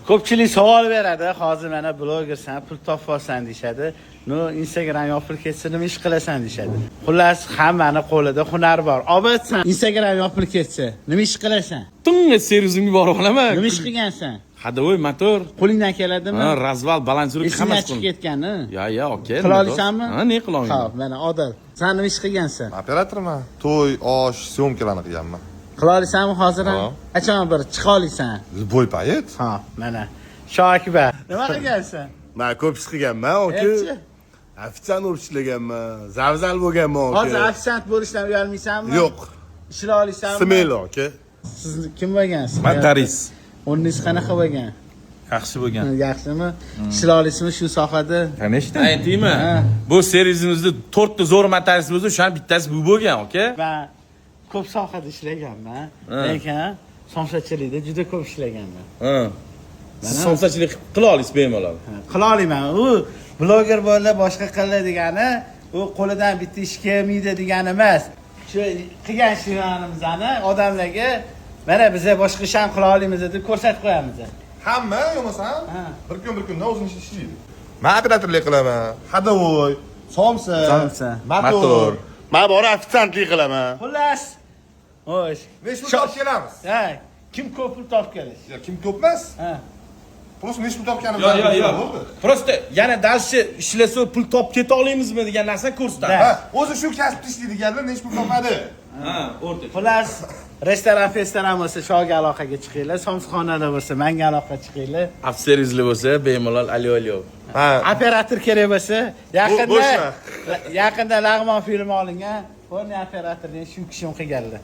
Ko'pchilik savol beradi, hozir mana blogersan, pul topolsan deyshadi. No, Instagram yopilib ketsa nima ish qilasan deyshadi. Xullas, hammani qo'lida hunar bor. Obatsan, Instagram yopilib ketsa, nima ish qilasan? Tunga servisimga borib olaman. Nima ish qilgansan? Hadovoy motor. Qo'lingdan keladimi? Ha, razval, balansirovka hammasi chiqib ketgani? Ya, okey. Qila olasanmi? Ha, ne qila olaman? Xo'p, mana Odil. Sen nima ish qilgansan? Operatorman. To'y, osh, syomkalarni qilganman. Qila olasanmi hozir ham? Qachon bir chiqa olasan? Bo'y payet. Ha, mana. Shokibay. Nima qilgansan? Men ko'p ish qilganman, oka. Ofitsiant bo'lib ishlaganman, zavzal bo'lganman, oka. Hozir ofitsiant bo'lishdan uyalmaysanmi? Yo'q. Ishla olasanmi? Smelo, oka. Siz kim bo'lgansiz? Men Taris. O'rningiz qanaqa bo'lgan? Yaxshi bo'lgan. Yaxshimi? Ishla olasizmi shu sohada? Конечно. Aytaymi? Bu servisimizda 4 ta zo'r motorist bo'lsa, o'shaning bittasi bu bo'lgan, oka. Men ko'p sohada ishlaganman, lekin somsachilikda juda ko'p ishlaganman. Ha. Siz somsachilik qila olasiz bemalol. Qila olaman. U bloger bo'lib boshqa qildi degani, u qo'lidan bitta ish kelmaydi degani emas. Shu qilgan ishlarimizni odamlarga mana biz boshqa ish ham qila olamiz deb ko'rsatib qo'yamiz. Hamma yo'qmasam, bir kundan o'zini ishlaydi. Men operatorlik qilaman. Hadovoy, somsa, motor. Men bor ofitsiantlik qilaman. Xullas. Xo'sh. Necha pul topib kelamiz? Ha, kim ko'p pul topib keladi? Kim ko'p emas? Ha. Plus necha pul topganimizni Yo'q. Просто yana dalshi ishlasa pul topib keta olamizmi degan narsa ko'rsatadi. Ha, o'zi shu kasbda ishlaydiganlar necha pul topadi? Ha, o'rta. Xullas, restoran bo'lsa shoga aloqaga chiqinglar, somsaxonada bo'lsa menga aloqaga chiqinglar. Avservisli bo'lsa bemalol alyo. Ha. Operator kerak bo'lsa, yaqinda Lag'mon filmi olingan, Fonni operatorning shu kishim qilganlar.